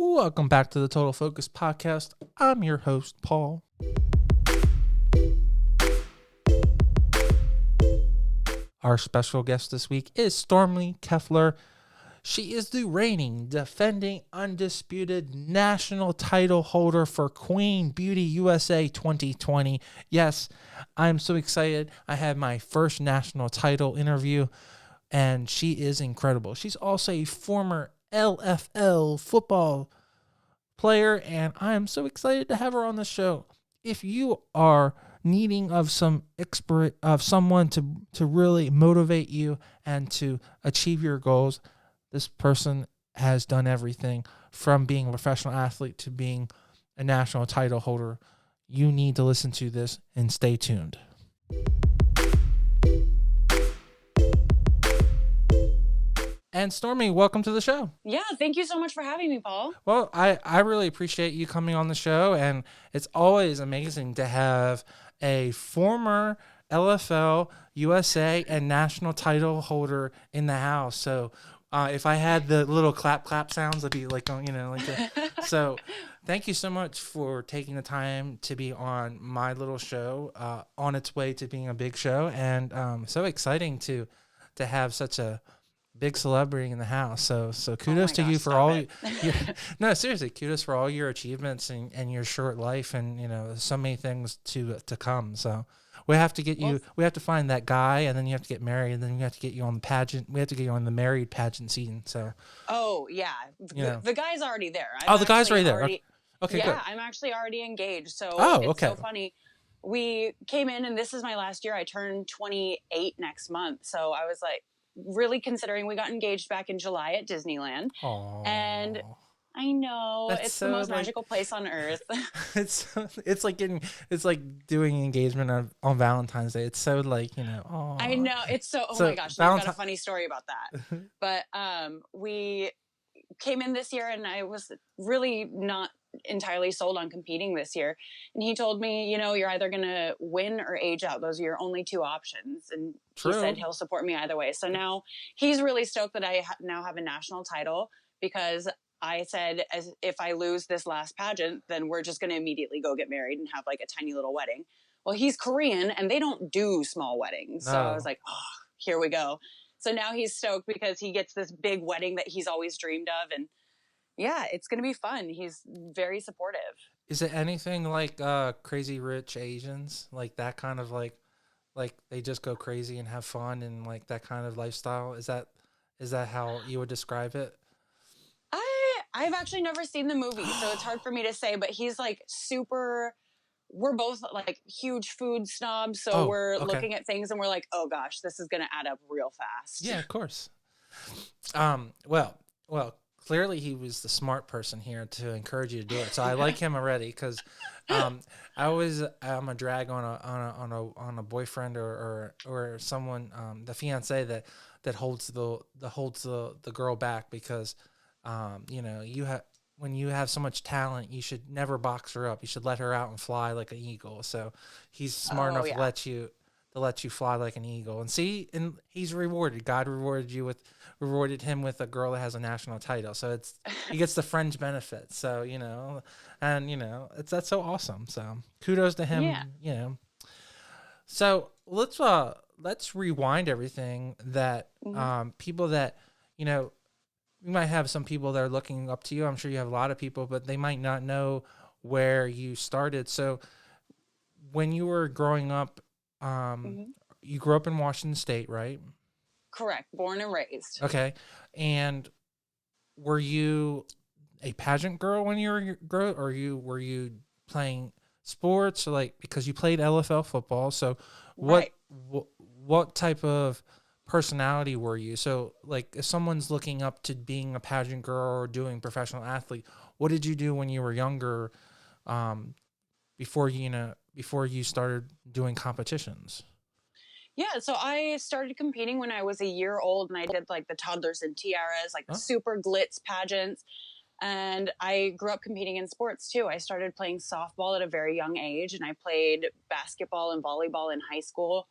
Welcome back to the Total Focus Podcast. I'm your host, Paul. Our special guest this week is Stormy Keffeler. She is the reigning, defending, undisputed national title holder for Queen Beauty USA 2020. Yes, I'm so excited. I had my first national title interview, and she is incredible. She's also a former LFL football player, and I am so excited to have her on the show. If you are needing of someone to really motivate you and to achieve your goals, this person has done everything from being a professional athlete to being a national title holder. You need to listen to this and stay tuned. And Stormy, welcome to the show. Yeah, thank you so much for having me, Paul. Well, I really appreciate you coming on the show, and it's always amazing to have a former LFL, USA, and national title holder in the house. So if I had the little clap sounds, it'd be like, So thank you so much for taking the time to be on my little show, on its way to being a big show, and so exciting to have such a big celebrity in the house. So kudos to you for all no, seriously, kudos for all your achievements and your short life, and so many things to come. So we have to get you, we have to find that guy, and then you have to get married, and then we have to get you on the pageant. We have to get you on the married pageant scene. So the guy's already there. The guy's already there. Okay, yeah, good. I'm actually already engaged. So it's so funny. We came in, and this is my last year. I turn 28 next month. So I was like, really considering. We got engaged back in July at Disneyland. Aww. And I know it's the most magical place on earth. it's like doing engagement on Valentine's Day. It's so aww. I know it's so. Oh my gosh, I've got a funny story about that. But we came in this year, and I was really not entirely sold on competing this year. And he told me, you're either going to win or age out. Those are your only two options. And True. He said he'll support me either way. So now he's really stoked that I now have a national title, because I said, as if I lose this last pageant, then we're just going to immediately go get married and have like a tiny little wedding. Well, he's Korean, and they don't do small weddings. No. So I was like, here we go. So now he's stoked because he gets this big wedding that he's always dreamed of. And yeah, it's going to be fun. He's very supportive. Is it anything like Crazy Rich Asians? Like that kind of like they just go crazy and have fun and like that kind of lifestyle? Is that how you would describe it? I've actually never seen the movie, so it's hard for me to say, but he's like we're both like huge food snobs, so we're looking at things and we're like, oh gosh, this is going to add up real fast. Yeah, of course. Well, clearly he was the smart person here to encourage you to do it. So I like him already, because I'm a drag on a boyfriend or someone, the fiance that holds the girl back, because when you have so much talent, you should never box her up. You should let her out and fly like an eagle. So he's smart enough to let you fly like an eagle. And see, and he's rewarded. God rewarded him with a girl that has a national title. So he gets the fringe benefits. So, that's so awesome. So kudos to him. Yeah. So let's rewind everything that, people that, we might have some people that are looking up to you. I'm sure you have a lot of people, but they might not know where you started. So when you were growing up, you grew up in Washington State, right? Correct. Born and raised. Okay. And were you a pageant girl when you were or were you playing sports, or because you played LFL football? So what type of personality were you? So if someone's looking up to being a pageant girl or doing professional athlete, what did you do when you were younger, before you started doing competitions? Yeah, so I started competing when I was a year old, and I did the toddlers and tiaras, the super glitz pageants. And I grew up competing in sports too. I started playing softball at a very young age, and I played basketball and volleyball in high school.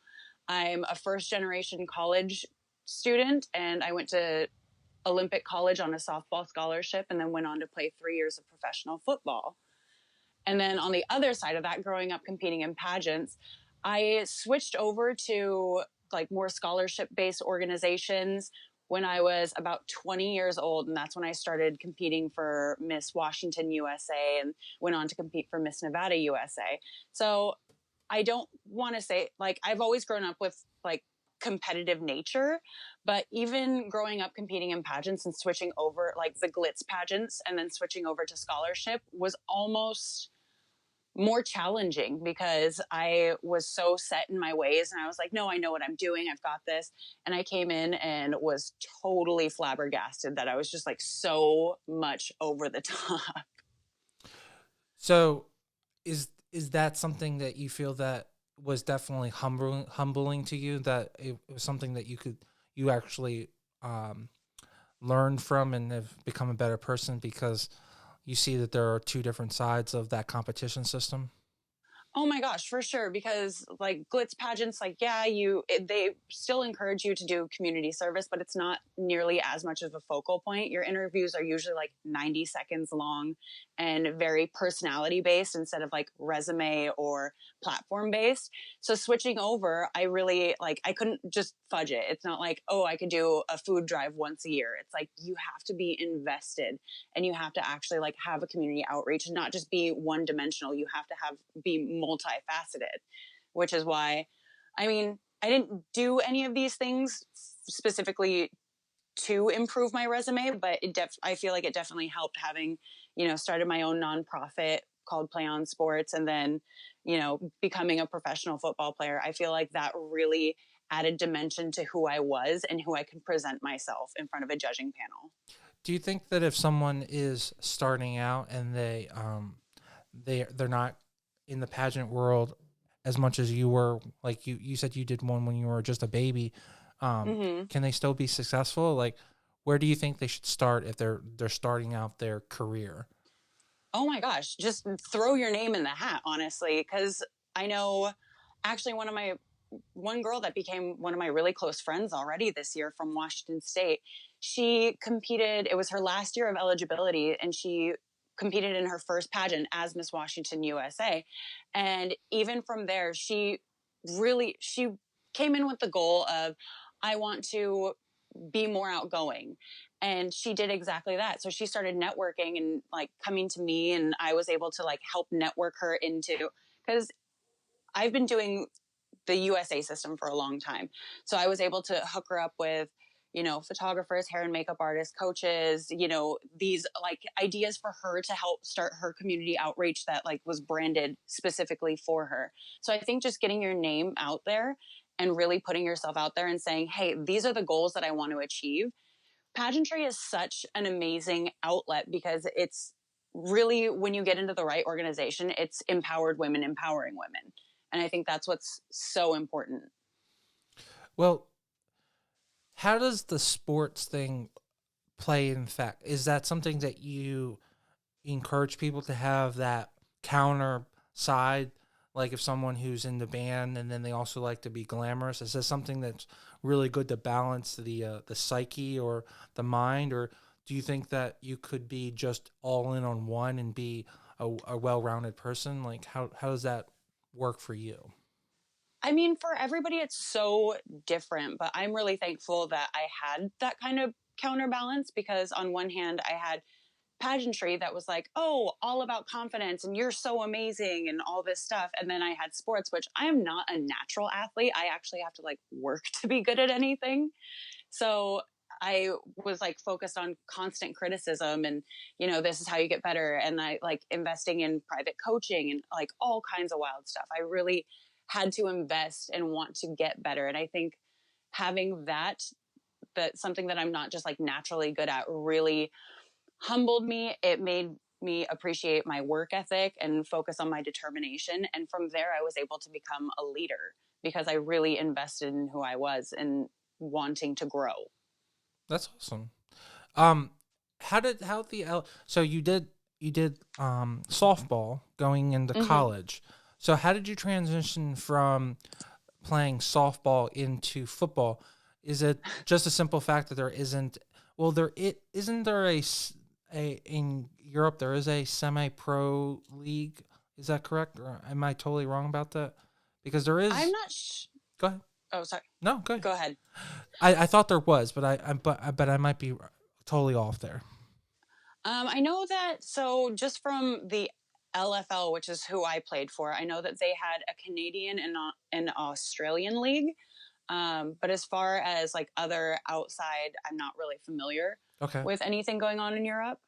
I'm a first generation college student, and I went to Olympic college on a softball scholarship and then went on to play 3 years of professional football. And then on the other side of that, growing up competing in pageants, I switched over to like more scholarship based organizations when I was about 20 years old. And that's when I started competing for Miss Washington USA and went on to compete for Miss Nevada USA. So I don't want to say, like, I've always grown up with like competitive nature, but even growing up competing in pageants and switching over like the glitz pageants and then switching over to scholarship was almost more challenging because I was so set in my ways and I was like, no, I know what I'm doing. I've got this. And I came in and was totally flabbergasted that I was just like so much over the top. So is that something that you feel that was definitely humbling to you, that it was something that you actually learned from and have become a better person because you see that there are two different sides of that competition system? Oh my gosh, for sure. Because like glitz pageants, like, yeah, they still encourage you to do community service, but it's not nearly as much of a focal point. Your interviews are usually like 90 seconds long and very personality based instead of like resume or platform based. So switching over, I really like, I couldn't just fudge it. It's not like, oh, I could do a food drive once a year. It's like, you have to be invested and you have to actually like have a community outreach and not just be one dimensional. You have to be multifaceted, which is why, I mean, I didn't do any of these things specifically to improve my resume, but I feel like it definitely helped having, started my own nonprofit called Play on Sports and then, becoming a professional football player. I feel like that really added dimension to who I was and who I could present myself in front of a judging panel. Do you think that if someone is starting out and they're not in the pageant world as much as you were, like you said you did one when you were just a baby, can they still be successful? Like, where do you think they should start if they're starting out their career? Oh my gosh, just throw your name in the hat, honestly, because I know actually one girl that became one of my really close friends already this year from Washington State. She competed, it was her last year of eligibility, and she competed in her first pageant as Miss Washington USA. And even from there, she came in with the goal of, I want to be more outgoing. And she did exactly that. So she started networking and like coming to me, and I was able to like help network her into, because I've been doing the USA system for a long time. So I was able to hook her up with, photographers, hair and makeup artists, coaches, these like ideas for her to help start her community outreach that like was branded specifically for her. So I think just getting your name out there and really putting yourself out there and saying, hey, these are the goals that I want to achieve. Pageantry is such an amazing outlet because it's really, when you get into the right organization, it's empowered women empowering women. And I think that's what's so important. Well, how does the sports thing play in fact? Is that something that you encourage people to have, that counter side? Like if someone who's in the band and then they also like to be glamorous, is this something that's really good to balance the psyche or the mind? Or do you think that you could be just all in on one and be a well-rounded person? Like how does that work for you? I mean, for everybody, it's so different, but I'm really thankful that I had that kind of counterbalance because on one hand, I had pageantry that was like, oh, all about confidence and you're so amazing and all this stuff. And then I had sports, which I am not a natural athlete. I actually have to like work to be good at anything. So I was like focused on constant criticism and, this is how you get better. And I like investing in private coaching and like all kinds of wild stuff. I really had to invest and want to get better. And I think having that's something that I'm not just like naturally good at really humbled me. It made me appreciate my work ethic and focus on my determination. And from there, I was able to become a leader because I really invested in who I was and wanting to grow. That's awesome. So you did softball going into college. So how did you transition from playing softball into football? Is it just a simple fact that there isn't Well, isn't there a in Europe there is a semi-pro league. Is that correct, or am I totally wrong about that? Because there I'm is. not. Go ahead. Oh, sorry. No, go ahead. Go ahead. I thought there was, but I might be totally off there. I know that. So just from the LFL, which is who I played for, I know that they had a Canadian and an Australian league. But as far as like other outside, I'm not really familiar Okay. with anything going on in Europe.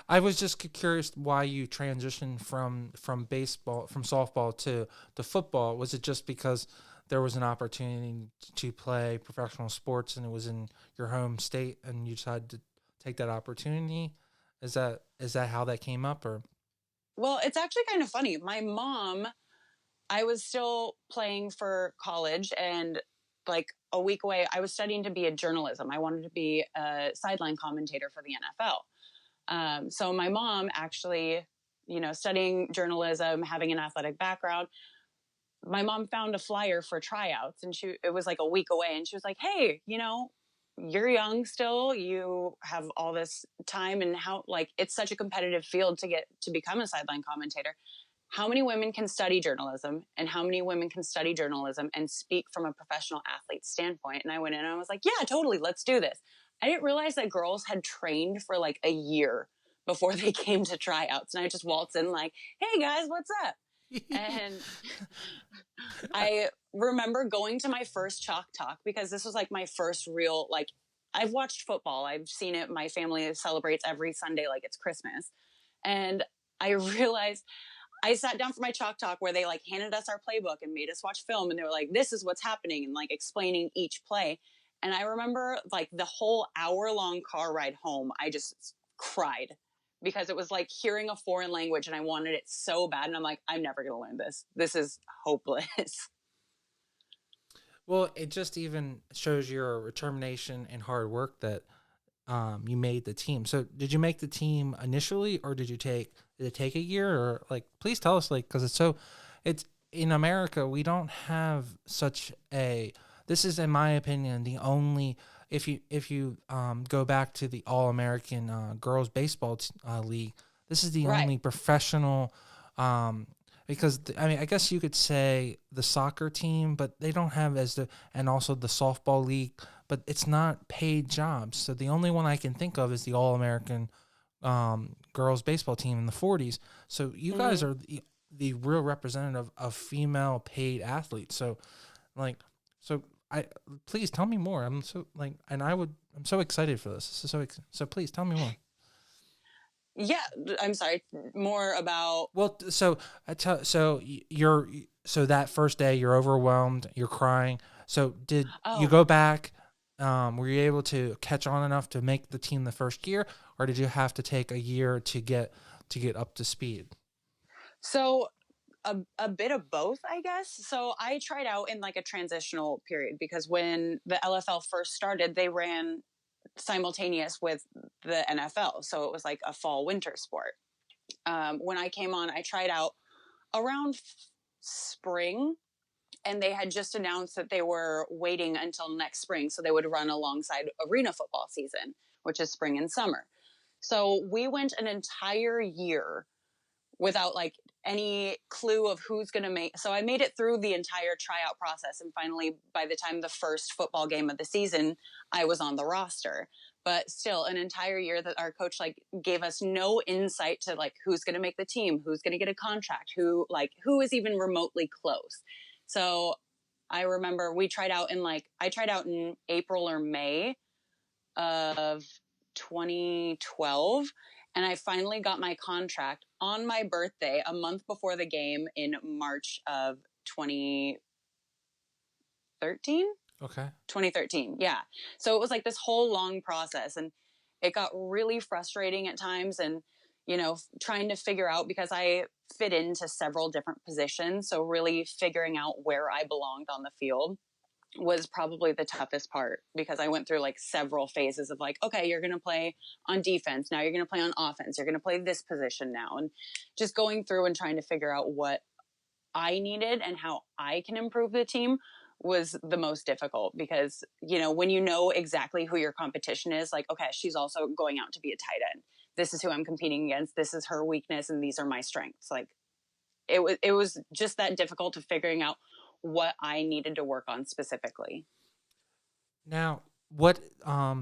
I was just curious why you transitioned from softball to football. Was it just because there was an opportunity to play professional sports and it was in your home state and you decided to take that opportunity? Is that how that came up, or? Well, it's actually kind of funny. My mom, I was still playing for college, and like a week away, I was studying to be a journalism. I wanted to be a sideline commentator for the NFL. So my mom actually, studying journalism, having an athletic background, my mom found a flyer for tryouts, and it was like a week away, and she was like, "Hey, you're young still. You have all this time, and how like it's such a competitive field to get to become a sideline commentator. How many women can study journalism, and how many women can study journalism and speak from a professional athlete standpoint?" And I went in and I was like, "Yeah, totally. Let's do this." I didn't realize that girls had trained for like a year before they came to tryouts. And I just waltzed in like, "Hey guys, what's up?" And I remember going to my first chalk talk because this was like my first real, like, I've watched football. I've seen it. My family celebrates every Sunday like it's Christmas. And I realized I sat down for my chalk talk where they like handed us our playbook and made us watch film. And they were like, "This is what's happening," and like explaining each play. And I remember like the whole hour-long car ride home, I just cried because it was like hearing a foreign language and I wanted it so bad. And I'm like, I'm never going to learn this. This is hopeless. Well, it just even shows your determination and hard work that you made the team. So, did you make the team initially, or did it take a year, or like, please tell us, like, because it's in America we don't have such a. This is, in my opinion, the only. If you go back to the All American girls baseball league, this is the Right. only professional. Because I mean, I guess you could say the soccer team, but they don't have and also the softball league, but it's not paid jobs. So the only one I can think of is the All American girls baseball team in the 40s. So you guys are the real representative of female paid athletes. So, like, so I please tell me more. I'm so like, and I'm so excited for this. This is so please tell me more. Yeah. I'm sorry. More about. Well, so so that first day you're overwhelmed, you're crying. So did you Oh, go back? Were you able to catch on enough to make the team the first year, or did you have to take a year to get up to speed? so a bit of both, I guess. So I tried out in like a transitional period because when the LFL first started, they ran simultaneous with the NFL. So it was like a fall winter sport. When I came on, I tried out around spring, and they had just announced that they were waiting until next spring so they would run alongside arena football season, which is spring and summer. So we went an entire year without like any clue of who's going to make. So I made it through the entire tryout process. And finally, by the time the first football game of the season, I was on the roster. But still, an entire year that our coach like gave us no insight to like who's going to make the team, who's going to get a contract, who is even remotely close. So I remember I tried out in April or May of 2012, and I finally got my contract on my birthday a month before the game in March of 2013. Okay. 2013, yeah. So it was like this whole long process, and it got really frustrating at times, and trying to figure out because I fit into several different positions, so really figuring out where I belonged on the field was probably the toughest part because I went through like several phases of like, okay, you're going to play on defense. Now you're going to play on offense. You're going to play this position now. And just going through and trying to figure out what I needed and how I can improve the team was the most difficult because, you know, when you know exactly who your competition is, like, okay, she's also going out to be a tight end. This is who I'm competing against. This is her weakness and these are my strengths. Like it was just that difficult to figuring out what I needed to work on specifically. Now, what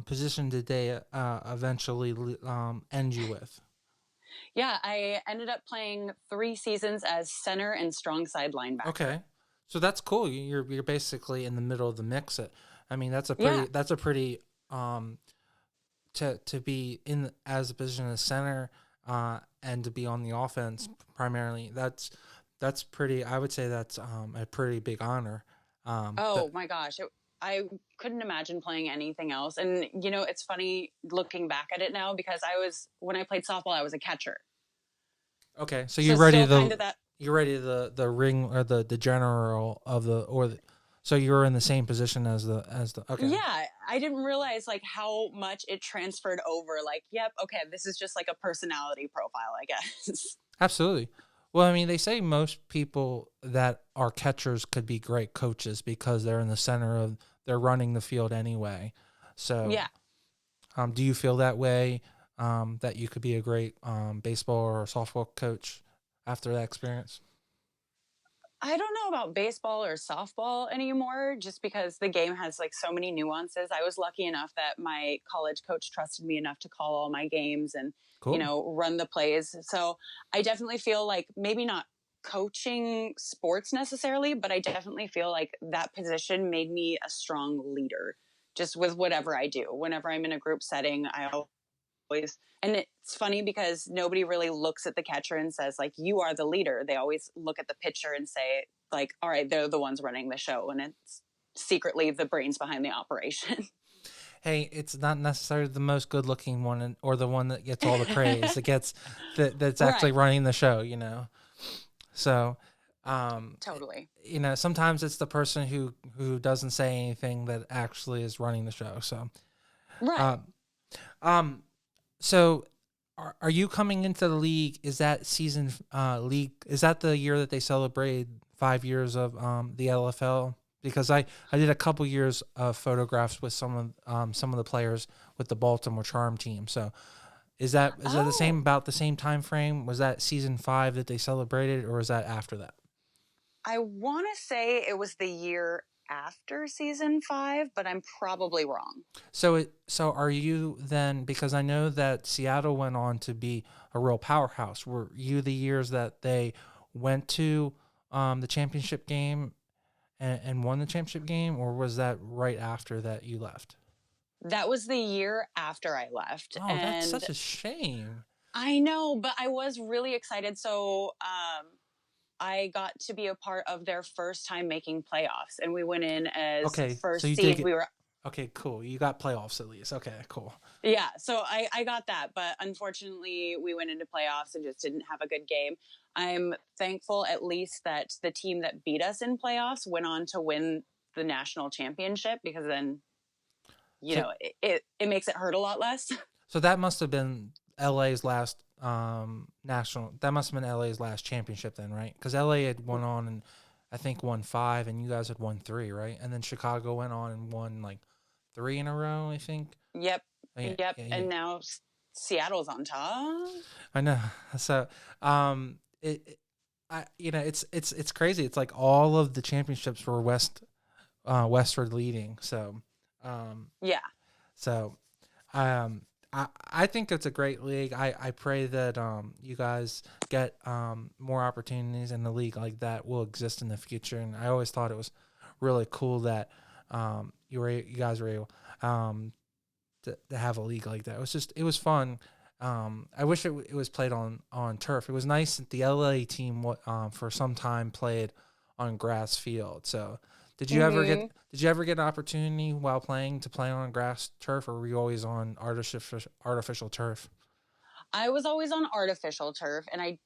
position did they eventually end you with? Yeah, I ended up playing 3 seasons as center and strong side linebacker. Okay, so that's cool. You're basically in the middle of the mix. I mean, Yeah. that's a pretty to be in as a position as center and to be on the offense primarily. That's pretty. I would say that's a pretty big honor. Oh my gosh. I couldn't imagine playing anything else. And, you know, it's funny looking back at it now because when I played softball, I was a catcher. Okay, so So still kind of that. you're ready the ring or the general of so you're in the same position as the okay. Yeah, I didn't realize like how much it transferred over. Like, yep, okay, this is just like a personality profile, I guess. Absolutely. Well, I mean, they say most people that are catchers could be great coaches because they're in the center of they're running the field anyway. So, Yeah. do you feel that way? That you could be a great baseball or softball coach after that experience? I don't know about baseball or softball anymore just because the game has like so many nuances. I was lucky enough that my college coach trusted me enough to call all my games and, you Cool. know, run the plays. So I definitely feel like maybe not coaching sports necessarily, but I definitely feel like that position made me a strong leader just with whatever I do. Whenever I'm in a group setting, I always, and it's funny because nobody really looks at the catcher and says like, you are the leader. They always look at the pitcher and say like, all right, they're the ones running the show, and it's secretly the brains behind the operation. Hey, it's not necessarily the most good looking one or the one that gets all the praise. It gets that's actually Right. running the show, you know. So, um, Totally. you know, sometimes it's the person who doesn't say anything that actually is running the show. So, Right. um, um, so are you coming into the league? Is that season league? Is that the year that they celebrated 5 years of the LFL? Because I did a couple years of photographs with some of the players with the Baltimore Charm team. So is that the same Oh, about the same time frame? Was that season 5 that they celebrated, or was that after that? I want to say it was the year after season 5, but I'm probably wrong. So are you then, because I know that Seattle went on to be a real powerhouse. Were you the years that they went to the championship game and won the championship game, or was that right after that you left? That was the year after I left. Oh, that's And such a shame. I know, but I was really excited. So I got to be a part of their first time making playoffs, and we went in as Okay, so first you did seed. get We were, okay, cool. You got playoffs at least. Okay, cool. yeah. So I got that, but unfortunately, we went into playoffs and just didn't have a good game. I'm thankful at least that the team that beat us in playoffs went on to win the national championship because then you So know it makes it hurt a lot less. so that must have been LA's last national. That must have been LA's last championship then, right? Because LA had won on and I think won 5, and you guys had won 3, right? And then Chicago went on and won like 3 in a row, I think. Yep, Oh, yeah, yep. yeah, yeah. And now Seattle's on top. I know. So, I you know, it's crazy. It's like all of the championships were westward leading. So, um, Yeah. so Um, I think it's a great league. I pray that you guys get more opportunities in the league like that will exist in the future. And I always thought it was really cool that you guys were able to have a league like that. It was fun. I wish it was played on turf. It was nice that the LA team for some time played on grass field. So Hmm. did you ever get an opportunity while playing to play on grass turf, or were you always on artificial turf? I was always on artificial turf, and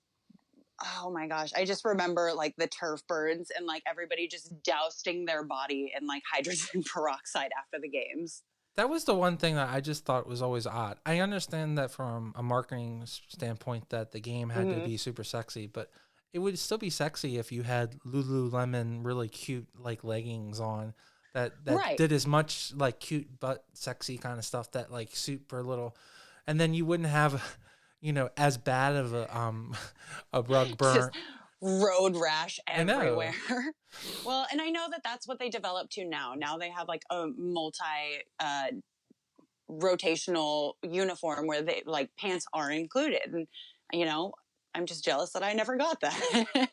oh my gosh, I just remember like the turf burns and like everybody just dousing their body in like hydrogen peroxide after the games. That was the one thing that I just thought was always odd. I understand that from a marketing standpoint that the game had to Hmm. be super sexy, but it would still be sexy if you had Lululemon really cute like leggings on that Right. did as much like cute but sexy kind of stuff that like super little, and then you wouldn't have, as bad of a a rug Just burn. road rash I everywhere. know. Well, and I know that that's what they developed to now. Now they have like a multi rotational uniform where they like pants are included. And, you know, I'm just jealous that I never got that.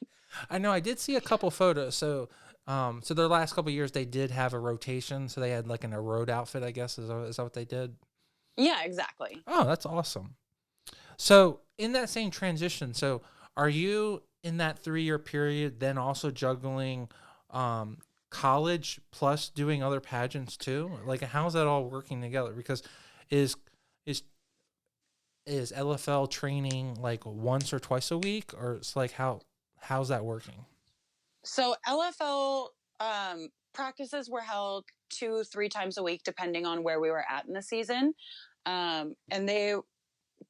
I know. I did see a couple photos. So their last couple years they did have a rotation. So they had like a road outfit. I guess is that what they did? Yeah, exactly. Oh, that's awesome. So in that same transition, so are you in that 3 year period then also juggling um, college plus doing other pageants too? Like how's that all working together? Because is is is LFL training like once or twice a week, or it's like how's that working? So LFL practices were held 2, 3 times a week, depending on where we were at in the season. And they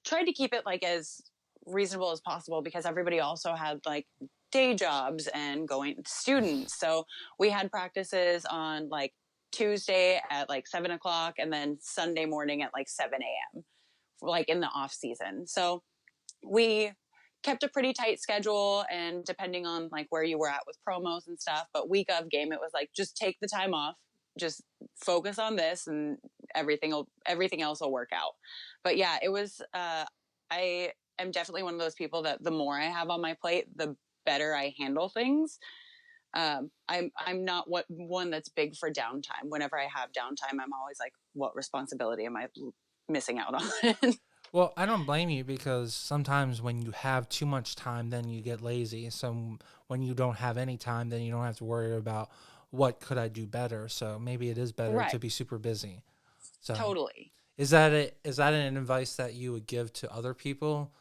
tried to keep it like as reasonable as possible because everybody also had like day jobs and going students. So we had practices on like Tuesday at like 7 o'clock and then Sunday morning at like 7 a.m. like in the off season. So we kept a pretty tight schedule, and depending on like where you were at with promos and stuff, but week of game it was like just take the time off, just focus on this, and everything else will work out. But yeah, it was I am definitely one of those people that the more I have on my plate, the better I handle things. I'm not one that's big for downtime. Whenever I have downtime, I'm always like, what responsibility am I missing out on? Well, I don't blame you because sometimes when you have too much time, then you get lazy. So when you don't have any time, then you don't have to worry about what could I do better. So maybe it is better Right. to be super busy. So Totally. is that an advice that you would give to other people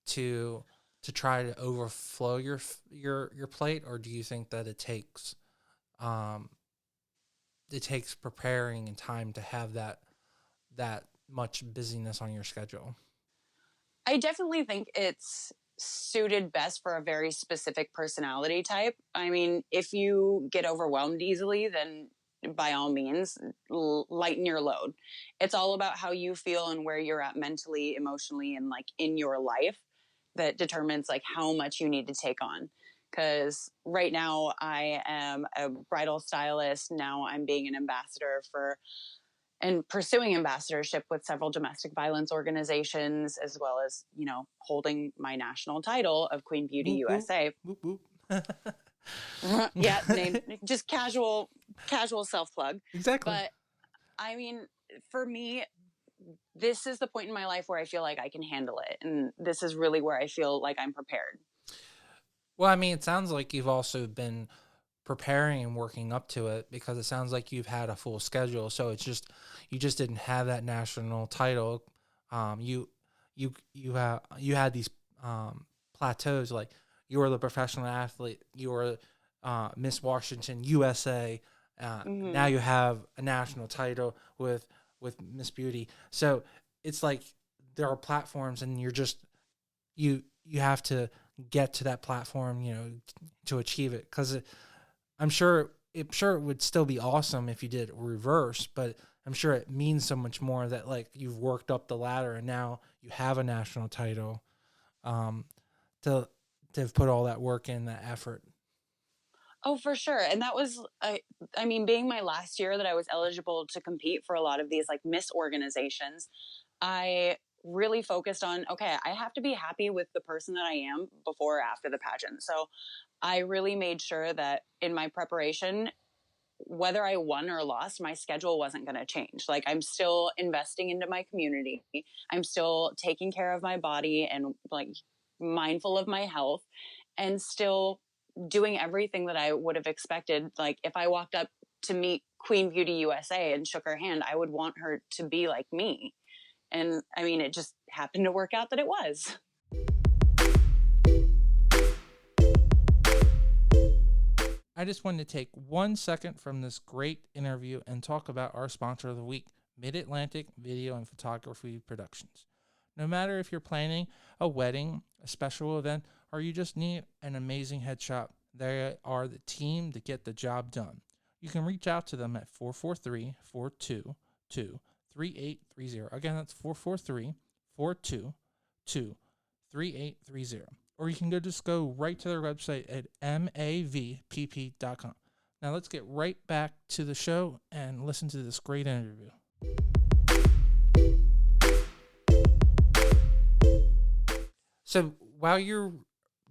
to try to overflow your plate, or do you think that um it takes preparing and time to have that much busyness on your schedule? I definitely think it's suited best for a very specific personality type. I mean, if you get overwhelmed easily, then by all means, lighten your load. It's all about how you feel and where you're at mentally, emotionally, and like in your life that determines like how much you need to take on. Because right now I am a bridal stylist. Now I'm being an ambassador for and pursuing ambassadorship with several domestic violence organizations, as well as, holding my national title of Queen Beauty Whoop whoop USA. whoop whoop. Yeah, name just casual self plug. Exactly. But I mean, for me, this is the point in my life where I feel like I can handle it. And this is really where I feel like I'm prepared. Well, I mean, it sounds like you've also been preparing and working up to it because it sounds like you've had a full schedule. So it's just you just didn't have that national title. You had these plateaus, like you were the professional athlete, you were Miss Washington USA. Now Mm-hmm. you have a national title with Miss Beauty. So it's like there are platforms, and you have to get to that platform, to achieve it. Because I'm sure it would still be awesome if you did reverse, but I'm sure it means so much more that like you've worked up the ladder and now you have a national title, um, to to put all that work in, that effort. Oh, for sure. And that was, I mean, being my last year that I was eligible to compete for a lot of these like Miss organizations, I really focused on, okay, I have to be happy with the person that I am before or after the pageant. So I really made sure that in my preparation, whether I won or lost, my schedule wasn't going to change. Like I'm still investing into my community. I'm still taking care of my body and like mindful of my health, and still doing everything that I would have expected. Like if I walked up to meet Queen Beauty USA and shook her hand, I would want her to be like me. And I mean, it just happened to work out that it was. I just wanted to take 1 second from this great interview and talk about our sponsor of the week, Mid Atlantic Video and Photography Productions. No matter if you're planning a wedding, a special event, or you just need an amazing headshot, they are the team to get the job done. You can reach out to them at 443-422-3830. Again, that's 443-422-3830. Or you can go right to their website at mavpp.com. Now let's get right back to the show and listen to this great interview. So while you're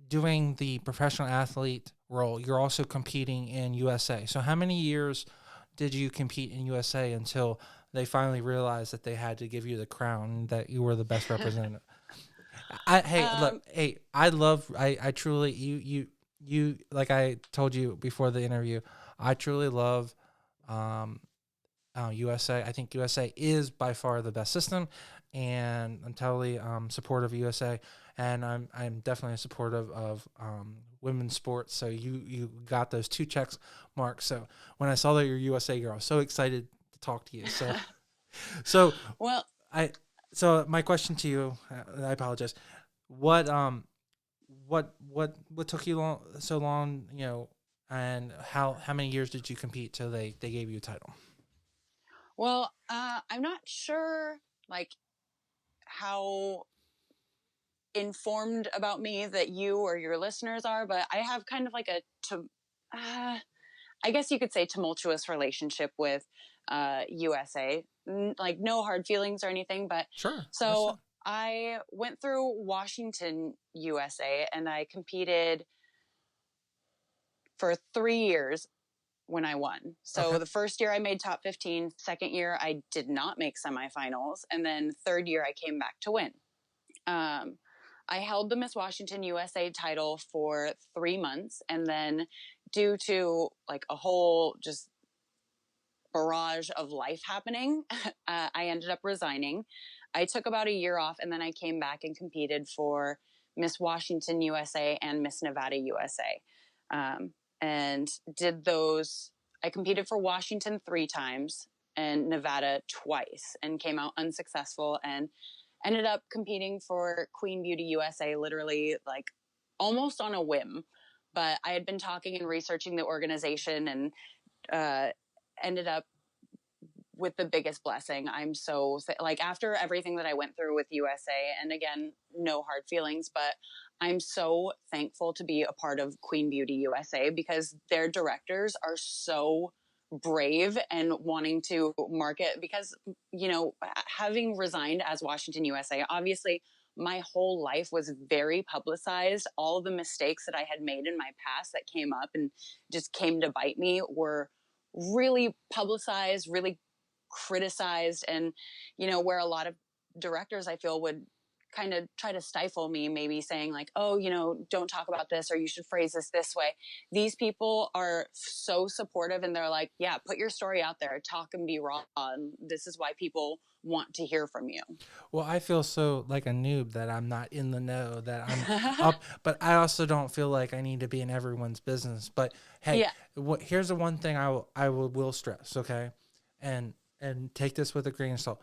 doing the professional athlete role, you're also competing in USA. So how many years did you compete in USA until they finally realized that they had to give you the crown, that you were the best representative? I truly, you, like I told you before the interview, I truly love USA. I think USA is by far the best system, and I'm totally supportive of USA, and I'm definitely supportive of women's sports. So you got those 2 checks marks. So when I saw that you're USA girl, I was so excited to talk to you. So my question to you, I apologize. What took you so long, and how many years did you compete till they gave you a title? Well, I'm not sure like how informed about me that you or your listeners are, but I have kind of like I guess you could say tumultuous relationship with USA. Like no hard feelings or anything, but sure. So I went through Washington, USA, and I competed for 3 years when I won. So the first year I made top 15, second year I did not make semifinals, and then third year I came back to win. I held the Miss Washington USA title for 3 months, and then due to like a whole just barrage of life happening, I ended up resigning. I took about a year off, and then I came back and competed for Miss Washington USA and Miss Nevada USA. And did those. I competed for Washington 3 times and Nevada twice, and came out unsuccessful, and ended up competing for Queen Beauty USA literally like almost on a whim. But I had been talking and researching the organization, and ended up with the biggest blessing. I'm so like, after everything that I went through with USA, and again, no hard feelings, but I'm so thankful to be a part of Queen Beauty USA, because their directors are so brave and wanting to market, because, having resigned as Washington USA, obviously my whole life was very publicized. All of the mistakes that I had made in my past that came up and just came to bite me were really publicized, really criticized, and where a lot of directors, I feel, would kind of try to stifle me, maybe saying like, oh, don't talk about this, or you should phrase this way. These people are so supportive, and they're like, yeah, put your story out there, talk and be raw. This is why people want to hear from you. Well, I feel so like a noob that I'm not in the know, that I'm up, but I also don't feel like I need to be in everyone's business. But hey, here's the one thing I will stress, okay? And take this with a grain of salt.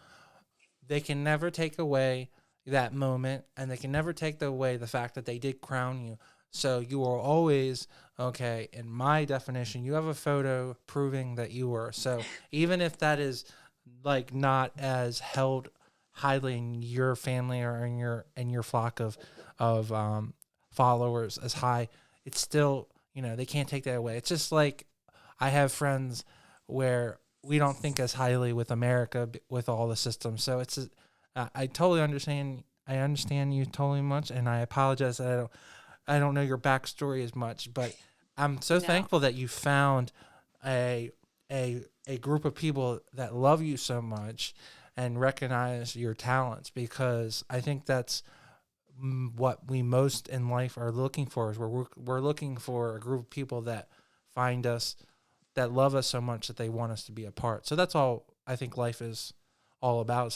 They can never take away that moment, and they can never take away the fact that they did crown you. So you are always, okay, in my definition, you have a photo proving that you were. So even if that is like not as held highly in your family or in your flock of followers as high, it's still, they can't take that away. It's just like I have friends where we don't think as highly with America with all the systems. So I totally understand. I understand you totally much, and I apologize that I don't know your backstory as much, but I'm so thankful that you found a group of people that love you so much and recognize your talents, because I think that's what we most in life are looking for. Is we're looking for a group of people that find us, that love us so much that they want us to be a part. So that's all I think life is all about,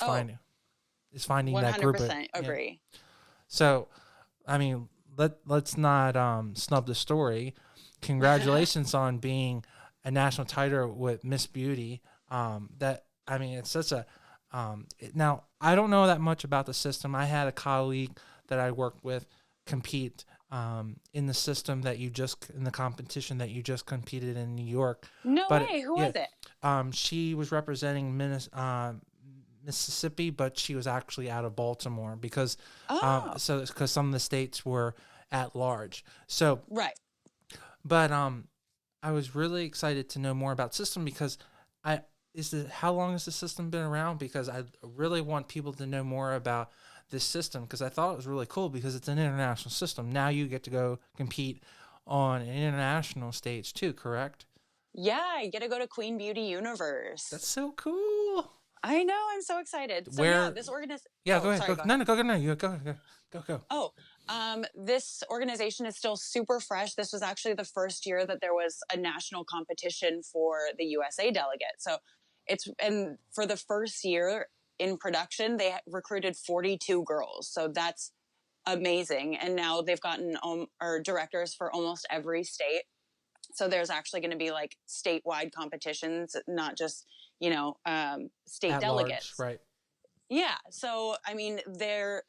is finding that group. 100% agree. Yeah. So, I mean, let's not snub the story. Congratulations on being a national title with Miss Beauty. It's such Now, I don't know that much about the system. I had a colleague that I worked with compete in the system that you just in the competition that you just competed in New York. No But way. Who yeah, was it? she was representing Mississippi, but she was actually out of Baltimore because Oh, because some of the states were at large. So, right. but I was really excited to know more about system because I how long has the system been around? Because I really want people to know more about this system because I thought it was really cool because it's an international system. Now you get to go compete on an international stage too, correct? Yeah, you get to go to Queen Beauty That's Universe. so cool. I know. I'm so excited. So yeah, Where? this organization. Yeah, go Oh, ahead. sorry. Go. Go No, ahead. no, go, go, no. You go, go, go, go. Oh, this organization is still super fresh. This was actually the first year that there was a national competition for the USA delegate. So and for the first year in production, they recruited 42 girls. So that's amazing. And now they've gotten or directors for almost every state. So there's actually going to be like statewide competitions, not just, state At large, delegates. right? Yeah. So, I mean, they're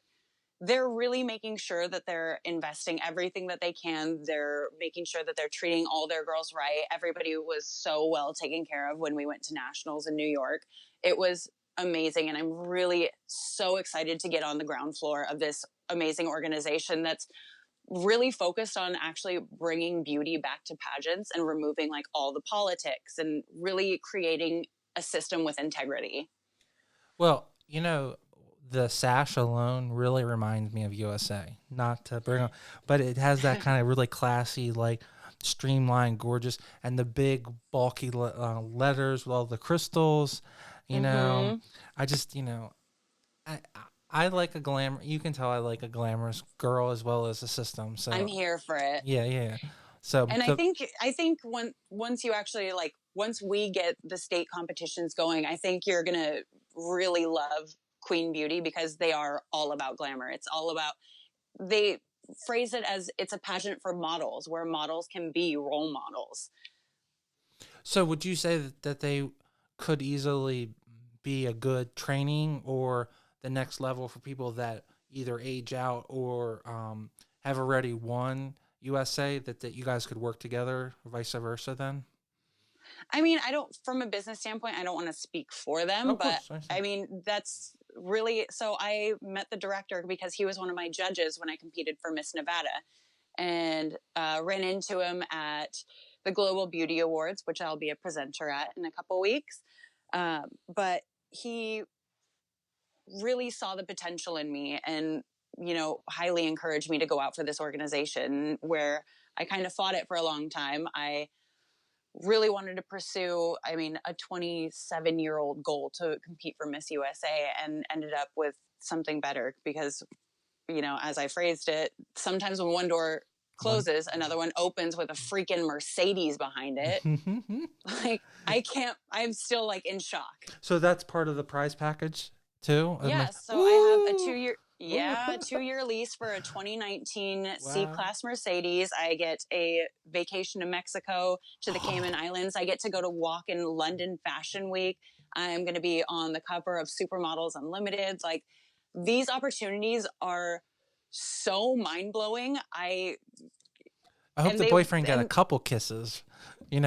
really making sure that they're investing everything that they can. They're making sure that they're treating all their girls right. Everybody was so well taken care of when we went to nationals in New York. It was amazing. And I'm really so excited to get on the ground floor of this amazing organization that's really focused on actually bringing beauty back to pageants and removing like all the politics and really creating a system with integrity. Well, the sash alone really reminds me of USA. Not to bring up, but it has that kind of really classy, like streamlined, gorgeous, and the big bulky letters with all the crystals. You know, Mm-hmm. I just I I like a glamour. You can tell I like a glamorous girl as well as a system. I'm So here for it. yeah, yeah. So And I the think once you actually like once we get the state competitions going, I think you're gonna really love Queen Beauty because they are all about glamour. It's all about they phrase it as it's a pageant for models where models can be role models. So would you say that they could easily be a good training or the next level for people that either age out or have already won USA that you guys could work together or vice versa then? I mean, I don't, from a business standpoint, I don't want to speak for Oh, them, of but course. I see. I mean, that's really, so I met the director because he was one of my judges when I competed for Miss Nevada and ran into him at the Global Beauty Awards, which I'll be a presenter at in a couple weeks. But he really saw the potential in me and, highly encouraged me to go out for this organization where I kind of fought it for a long time. I really wanted to pursue, I mean, a 27-year-old goal to compete for Miss USA and ended up with something better because, as I phrased it, sometimes when one door One. closes, another one opens with a freaking Mercedes behind it. Like, I'm still like in shock. So that's part of the prize package too? Yes. So I have a Ooh. 2-year, Ooh. yeah, 2-year lease for a 2019 Wow. C-Class Mercedes. I get a vacation to Mexico, to the Cayman Islands. I get to go to walk in London Fashion Week. I'm going to be on the cover of Supermodels Unlimited. Like these opportunities are so mind blowing. I hope And the they, boyfriend got a and couple kisses,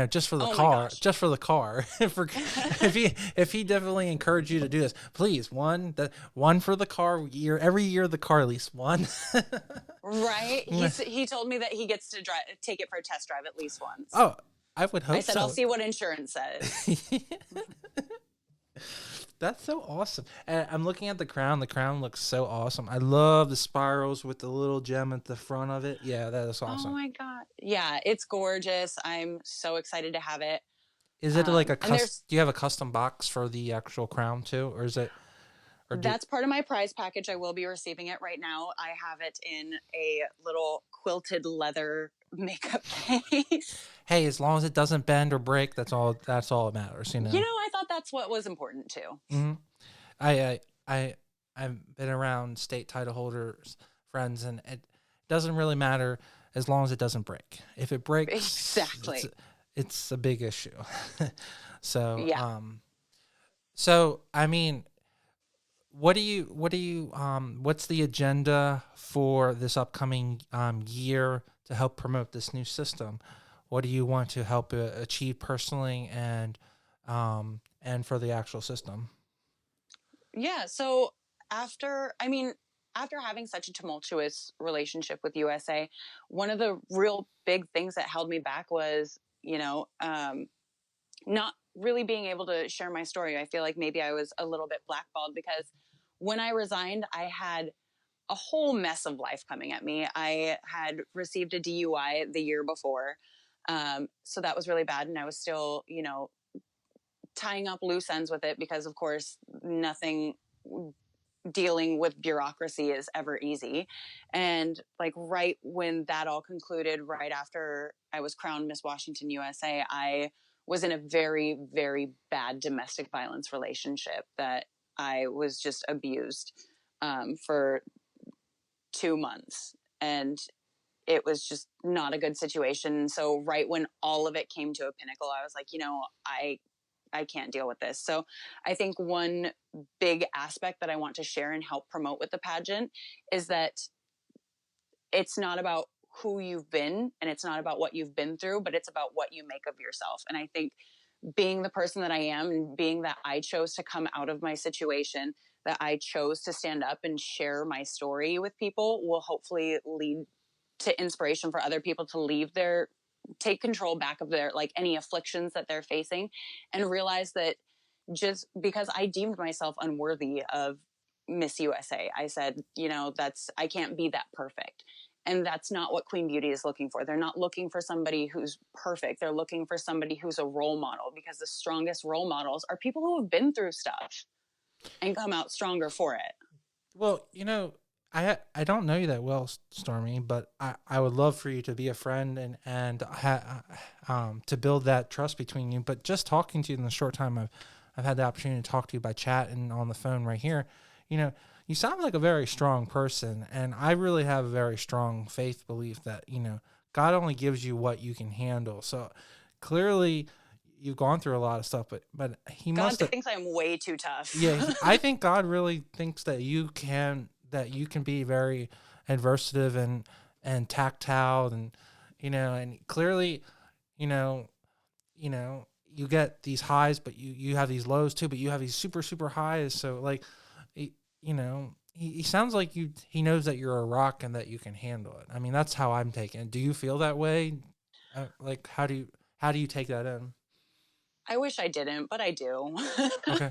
just for the oh my car, gosh. just for the car. If he definitely encouraged you to do this, please one for the car every year the car lease one. Right. He told me that he gets to take it for a test drive at least once. Oh, I would I hope said, I'll so. see what insurance says. That's so awesome. And I'm looking at the crown. The crown looks so awesome. I love the spirals with the little gem at the front of it. Yeah, that is Oh awesome. my God. Yeah, it's gorgeous. I'm so excited to have it. Is it like a And custom? Do you have a custom box for the actual crown too, or is it? Or do that's part of my prize package. I will be receiving it right now. I have it in a little quilted leather makeup case. Hey, as long as it doesn't bend or break, that's all. That's all that matters. I thought that's what was important too. Hmm. I I I've been around state title holders friends, and it doesn't really matter as long as it doesn't break. If it breaks, Exactly. it's a big issue. so Yeah. so I mean, what's the agenda for this upcoming year to help promote this new system? What do you want to help achieve personally and for the actual system? Yeah. So after having such a tumultuous relationship with USA, one of the real big things that held me back was, not really being able to share my story. I feel like maybe I was a little bit blackballed because when I resigned, I had a whole mess of life coming at me. I had received a DUI the year before. So that was really bad. And I was still, tying up loose ends with it because, of course, nothing dealing with bureaucracy is ever easy. And like right when that all concluded, right after I was crowned Miss Washington USA, I was in a very, very bad domestic violence relationship that I was just abused for 2 months. And it was just not a good situation. So right when all of it came to a pinnacle, I was like, I can't deal with this. So I think one big aspect that I want to share and help promote with the pageant is that it's not about who you've been and it's not about what you've been through, but it's about what you make of yourself. And I think being the person that I am and being that I chose to come out of my situation, that I chose to stand up and share my story with people will hopefully lead to inspiration for other people to take control back of their, like, any afflictions that they're facing, and realize that just because I deemed myself unworthy of Miss USA, I said, I can't be that perfect. And that's not what Queen Beauty is looking for. They're not looking for somebody who's perfect. They're looking for somebody who's a role model, because the strongest role models are people who have been through stuff and come out stronger for it. Well, I don't know you that well, Stormy, but I would love for you to be a friend and to build that trust between you. But just talking to you in the short time I've had the opportunity to talk to you by chat and on the phone right here, you sound like a very strong person, and I really have a very strong faith belief that God only gives you what you can handle. So clearly, you've gone through a lot of stuff, but He God must have. thinks I'm way too tough. Yeah, I think God really thinks that you can be very adversative and tactile, and clearly, you know you get these highs, but you have these lows too, but you have these super super highs. So like, he sounds like he knows that you're a rock and that you can handle it. I mean, that's how I'm taking it. Do you feel that way? Like, how do you take that in? I wish I didn't, but I do. Okay.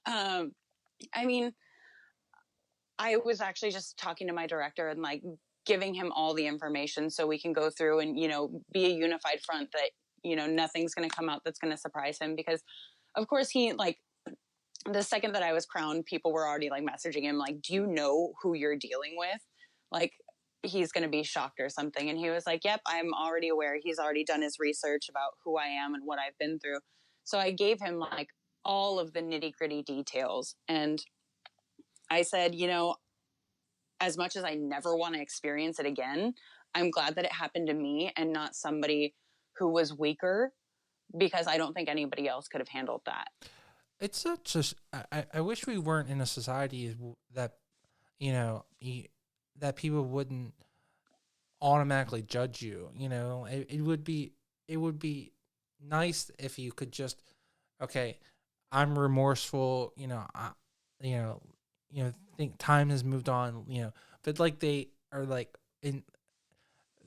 I mean, I was actually just talking to my director and like giving him all the information so we can go through and, be a unified front that, nothing's going to come out that's going to surprise him. Because of course the second that I was crowned, people were already like messaging him, like, do you know who you're dealing with? Like, he's going to be shocked or something. And he was like, yep, I'm already aware. He's already done his research about who I am and what I've been through. So I gave him like all of the nitty gritty details. And I said, as much as I never want to experience it again, I'm glad that it happened to me and not somebody who was weaker, because I don't think anybody else could have handled that. It's such I wish we weren't in a society that, that people wouldn't automatically judge you. It would be nice if you could just, okay, I'm remorseful, think time has moved on, but like they are like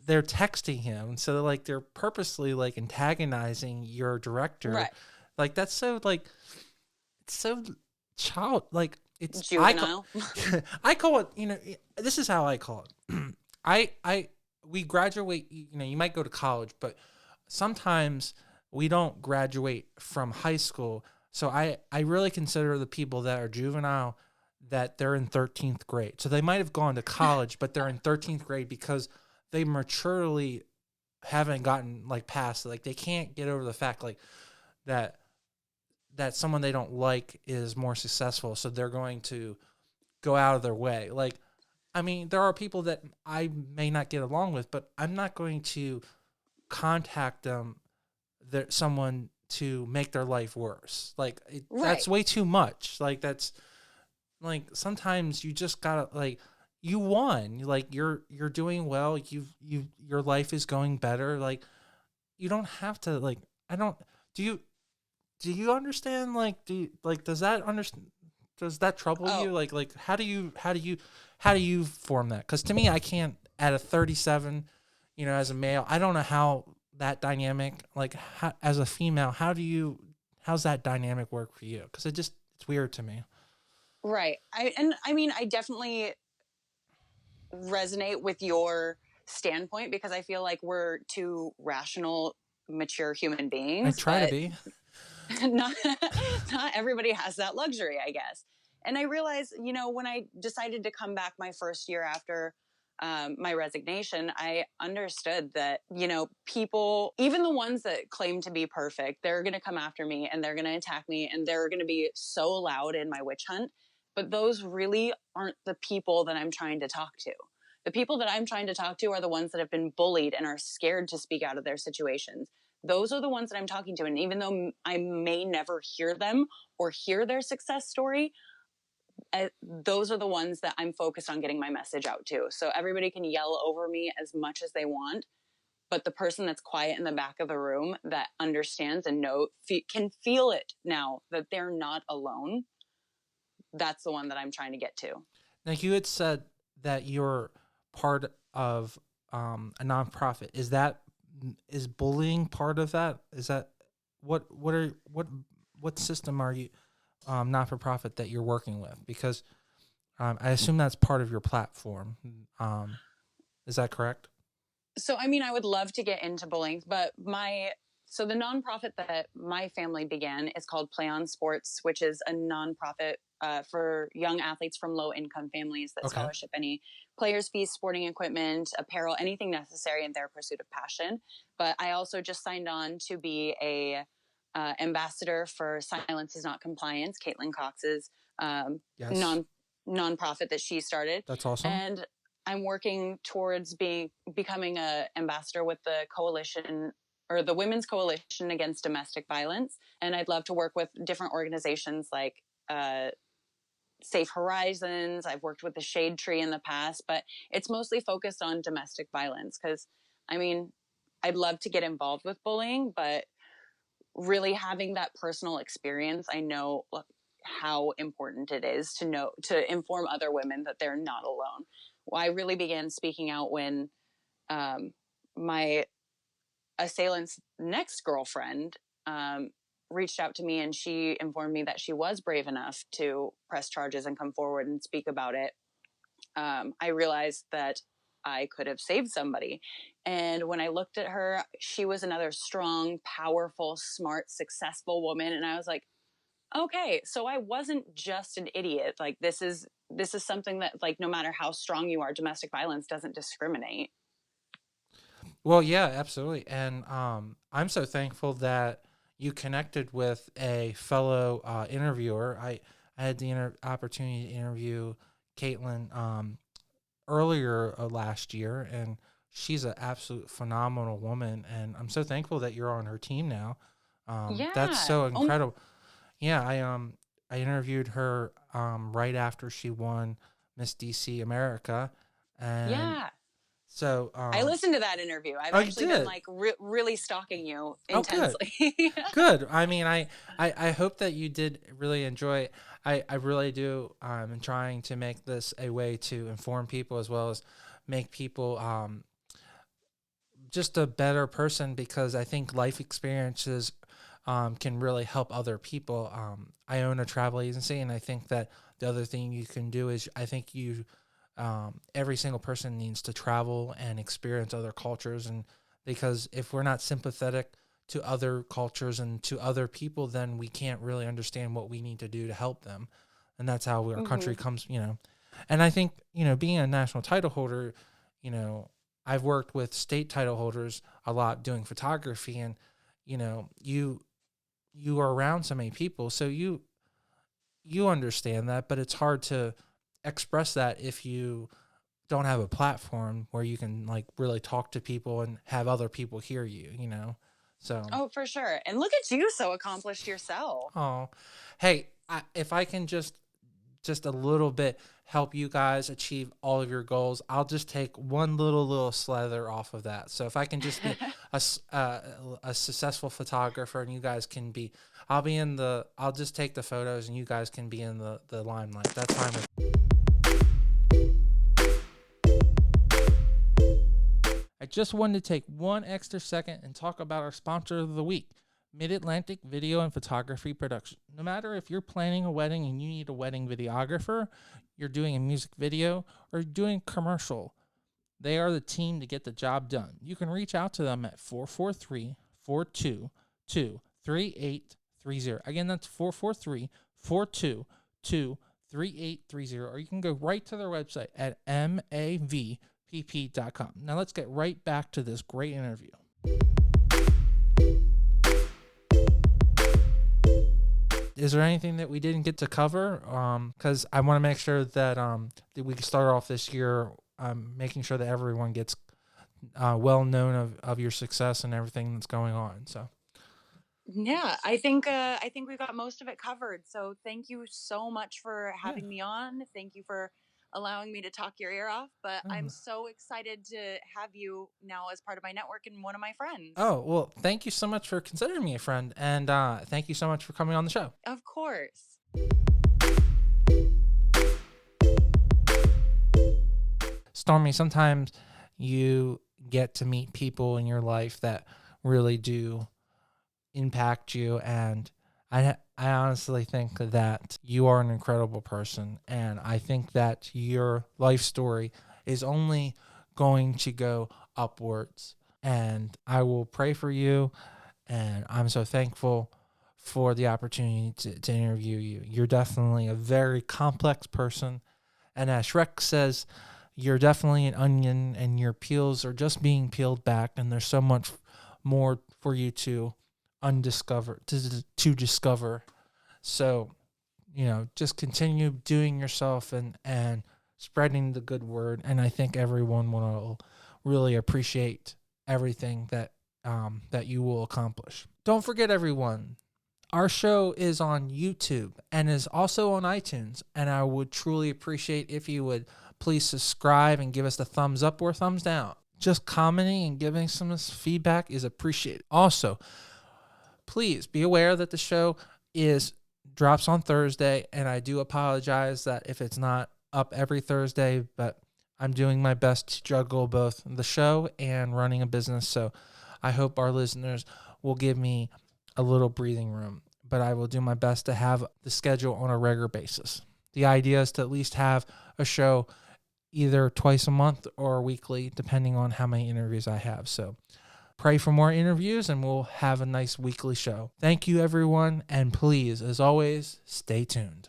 they're texting him, so like they're purposely like antagonizing your director. Right. Like that's so like it's so child like it's juvenile. I call it, this is how I call it. We graduate, you might go to college, but sometimes we don't graduate from high school. So I really consider the people that are juvenile that they're in 13th grade. So they might have gone to college, but they're in 13th grade because they maturely haven't gotten like past, like they can't get over the fact like that someone they don't like is more successful. So they're going to go out of their way. Like, I mean, there are people that I may not get along with, but I'm not going to contact them, someone to make their life worse. Like, Right. That's way too much. Like, like sometimes you just gotta like you won. Like you're doing well. Your life is going better. Like you don't have to like I don't do you understand like does that understand does that trouble Oh, you like how do you form that? Because to me I can't at a 37, you know, as a male I don't know how that dynamic like how, as a female how's that dynamic work for you? Because it's weird to me. right. I mean, I definitely resonate with your standpoint because I feel like we're two rational, mature human I beings, try to but be. not not everybody has that luxury, I guess. And I realized, when I decided to come back my first year after my resignation, I understood that, people, even the ones that claim to be perfect, they're going to come after me and they're going to attack me and they're going to be so loud in my witch hunt. But those really aren't the people that I'm trying to talk to. The people that I'm trying to talk to are the ones that have been bullied and are scared to speak out of their situations. Those are the ones that I'm talking to. And even though I may never hear them or hear their success story, those are the ones that I'm focused on getting my message out to. So everybody can yell over me as much as they want, but the person that's quiet in the back of the room that understands and can feel it now that they're not alone, that's the one that I'm trying to get to. Now you had said that you're part of a nonprofit. Is bullying part of that? Is that what system are you not for profit that you're working with? Because I assume that's part of your platform. Is that correct? So, I mean, I would love to get into bullying, but the nonprofit that my family began is called Play on Sports, which is a nonprofit for young athletes from low income families that Okay. scholarship any players' fees, sporting equipment, apparel, anything necessary in their pursuit of passion. But I also just signed on to be a ambassador for Silence is Not Compliance, Caitlin Cox's Yes. non nonprofit that she started, That's awesome. and I'm working towards becoming a ambassador with the coalition or the Women's Coalition Against Domestic Violence, and I'd love to work with different organizations like Safe Horizons. I've worked with the Shade Tree in the past, but it's mostly focused on domestic violence because, I mean, I'd love to get involved with bullying, but really having that personal experience, I know how important it is to inform other women that they're not alone. Well, I really began speaking out when my assailant's next girlfriend reached out to me and she informed me that she was brave enough to press charges and come forward and speak about it. I realized that I could have saved somebody. And when I looked at her, she was another strong, powerful, smart, successful woman. And I was like, okay, so I wasn't just an idiot. Like this is something that, like, no matter how strong you are, domestic violence doesn't discriminate. Well, yeah, absolutely. And I'm so thankful that you connected with a fellow interviewer. I had the opportunity to interview Caitlin earlier last year, and she's an absolute phenomenal woman. And I'm so thankful that you're on her team now. That's Yeah. so Oh, incredible. Yeah, I interviewed her right after she won Miss DC America, and yeah. so I listened to that interview. I've oh, you actually been did. like really stalking you Oh, good. intensely. Good. I mean, I hope that you did really enjoy it. I really do. I'm trying to make this a way to inform people as well as make people just a better person because I think life experiences can really help other people. I own a travel agency, and I think that the other thing you can do is I think every single person needs to travel and experience other cultures, and because if we're not sympathetic to other cultures and to other people, then we can't really understand what we need to do to help them, and that's how our country Hmm. comes. And I think being a national title holder, you know, I've worked with state title holders a lot doing photography, and you are around so many people, so you understand that, but it's hard to express that if you don't have a platform where you can like really talk to people and have other people hear you. So, Oh, for sure. And look at you, so accomplished yourself. oh, hey, if I can just just a little bit help you guys achieve all of your goals, I'll just take one little slather off of that. So if I can just be a successful photographer and you guys can be, I'll just take the photos and you guys can be in the limelight. That's fine with me. I just wanted to take one extra second and talk about our sponsor of the week, Mid-Atlantic Video and Photography Production. No matter if you're planning a wedding and you need a wedding videographer, you're doing a music video, or doing a commercial, they are the team to get the job done. You can reach out to them at 443-422-3830. Again, that's 443-422-3830. Or you can go right to their website at mavpp.com. Now let's get right back to this great interview. Is there anything that we didn't get to cover? Because I want to make sure that we can start off this year making sure that everyone gets well known of your success and everything that's going on. So, yeah, I think we got most of it covered. So thank you so much for having me on. Thank you for allowing me to talk your ear off. But I'm so excited to have you now as part of my network and one of my friends. Oh, well, thank you so much for considering me a friend. And thank you so much for coming on the show. Of course. Stormy, sometimes you get to meet people in your life that really do impact you, and I honestly think that you are an incredible person, and I think that your life story is only going to go upwards, and I will pray for you, and I'm so thankful for the opportunity to interview you. You're definitely a very complex person, and as Shrek says, you're definitely an onion, and your peels are just being peeled back, and there's so much more for you to discover. So, just continue doing yourself and spreading the good word, and I think everyone will really appreciate everything that you will accomplish. Don't forget, everyone, our show is on YouTube and is also on iTunes, and I would truly appreciate if you would please subscribe and give us the thumbs up or thumbs down. Just commenting and giving some feedback is appreciated. Also, please be aware that the show drops on Thursday, and I do apologize that if it's not up every Thursday, but I'm doing my best to juggle both the show and running a business, so I hope our listeners will give me a little breathing room, but I will do my best to have the schedule on a regular basis. The idea is to at least have a show either twice a month or weekly, depending on how many interviews I have. So pray for more interviews, and we'll have a nice weekly show. Thank you, everyone, and please, as always, stay tuned.